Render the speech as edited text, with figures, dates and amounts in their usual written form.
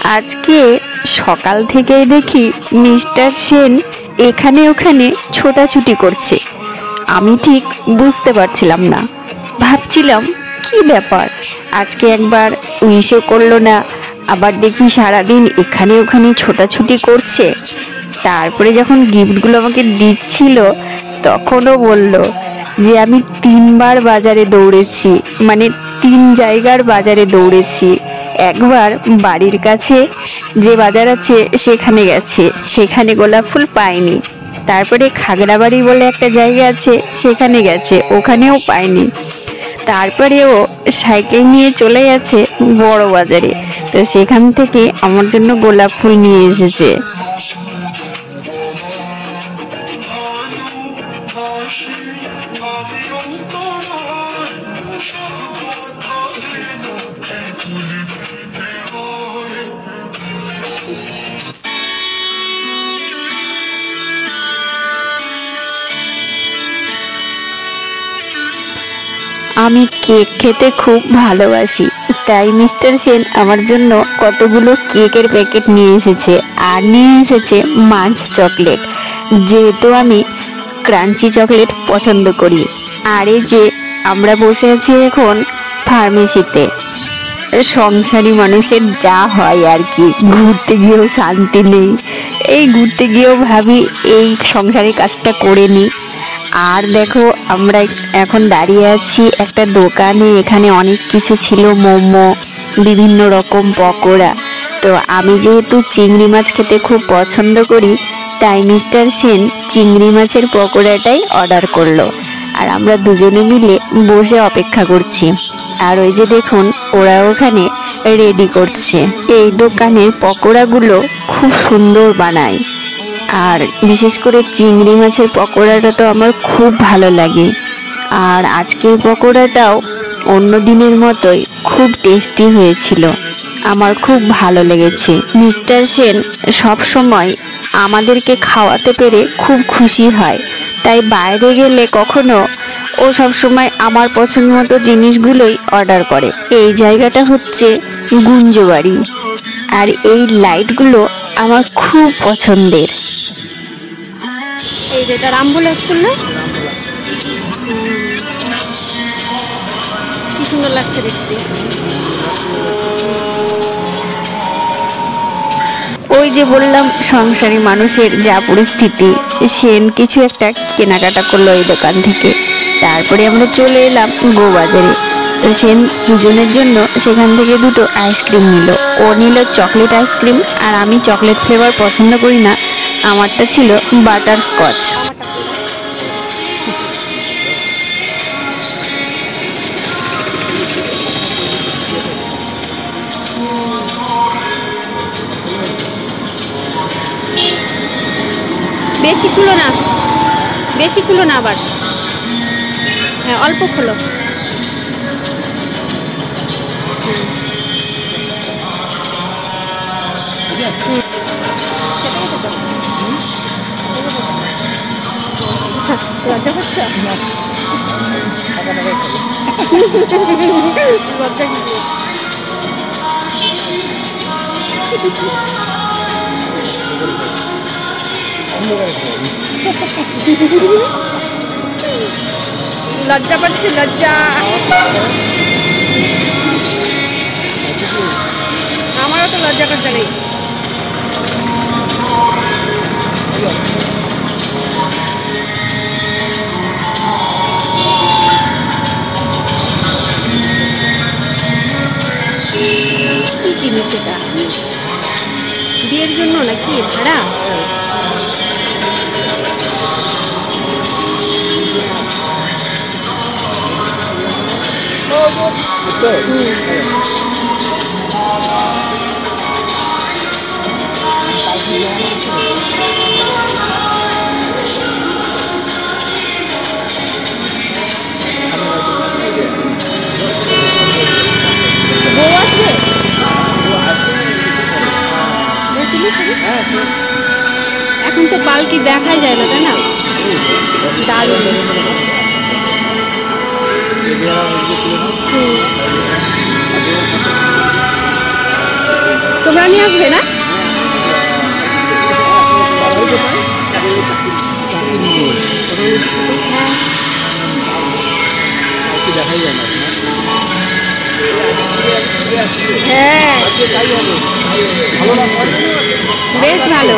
আজকে সকাল থেকেই দেখি মিস্টার সেন এখানে ওখানে ছোটাছুটি করছে। আমি ঠিক বুঝতে পারছিলাম না, ভাবছিলাম কি ব্যাপার, আজকে একবার উইশও করলো না, আবার দেখি সারাদিন এখানে ওখানে ছোটাছুটি করছে। তারপরে যখন গিফটগুলো আমাকে দিচ্ছিল তখনও বলল যে আমি 3বার বাজারে দৌড়েছি, মানে 3 জায়গার বাজারে দৌড়েছি। একবার বাড়ির কাছে যে বাজার আছে সেখানে গেছে, সেখানে গোলাপ ফুল পায়নি। তারপরে খাগড়াবাড়ি বলে একটা জায়গা আছে সেখানে গেছে, ওখানেও পায়নি। তারপরে ও সাইকেল নিয়ে চলে গেছে বড় বাজারে, তো সেখান থেকে আমার জন্য গোলাপ ফুল নিয়ে এসেছে। আমি কেক খেতে খুব ভালোবাসি, তাই মিস্টার সেন আমার জন্য কতগুলো কেকের প্যাকেট নিয়ে এসেছে, আর নিয়ে এসেছে মাঞ্চ চকলেট, যেহেতু আমি ক্রাঞ্চি চকলেট পছন্দ করি। আর এই যে আমরা বসে আছি এখন ফার্মেসিতে। সংসারী মানুষের যা হয় আর কি, ঘুরতে গিয়েও শান্তি নেই। এই ঘুরতে গিয়েও ভাবি এই সংসারে কাজটা করে নিই। আর দেখো আমরা এখন দাঁড়িয়ে আছি একটা দোকানে, এখানে অনেক কিছু ছিল, মোমো, বিভিন্ন রকম পকোড়া। তো আমি যেহেতু চিংড়ি মাছ খেতে খুব পছন্দ করি, তাই মিস্টার সেন চিংড়ি মাছের পকোড়াটাই অর্ডার করলো। আর আমরা দুজনে মিলে বসে অপেক্ষা করছি। আর ওই যে দেখুন ওরা ওখানে রেডি করছে। এই দোকানের পকোড়াগুলো খুব সুন্দর বানায়, আর বিশেষ করে চিংড়ি মাছের পকোড়াটা তো আমার খুব ভালো লাগে। আর আজকের পকোড়াটাও অন্য দিনের মতোই খুব টেস্টি হয়েছিল, আমার খুব ভালো লেগেছে। মিস্টার সেন সব সময় আমাদেরকে খাওয়াতে পেরে খুব খুশি হয়, তাই বাইরে গেলে কখনো ও সব সময় আমার পছন্দ মতো জিনিসগুলোই অর্ডার করে। এই জায়গাটা হচ্ছে গুঞ্জবাড়ি, আর এই লাইটগুলো আমার খুব পছন্দের। এই যে তার আমবুলা স্কুল না, কি সুন্দর লাগছে দেখতে। ওই যে বললাম সংসারী মানুষের যা পরিস্থিতি, সেন কিছু একটা কেনাকাটা করলো এই দোকান থেকে। তারপরে আমরা চলে এলাম গো বাজারে। তো সেন দুজনের জন্য সেখান থেকে 2টো আইসক্রিম নিল। ও নিল চকলেট আইসক্রিম, আর আমি চকলেট ফ্লেভার পছন্দ করি না, আমারটা ছিল বাটার স্কচ। বেশি ছিল না, বেশি ছিল না, আবার হ্যাঁ অল্প খোলো। লজ্জা করছো? লজ্জা কিছু লজ্জা পাচ্ছি, লজ্জা। আমারও তো লজ্জা করতে নেই। কি জিনিস এটা? বিয়ের জন্য নাকি ভাড়া? এখন তো পালকি দেখাই যায় না, তাই না? দারুণ। তোমরা নিয়ে আসবে না? হ্যাঁ, বেশ ভালো।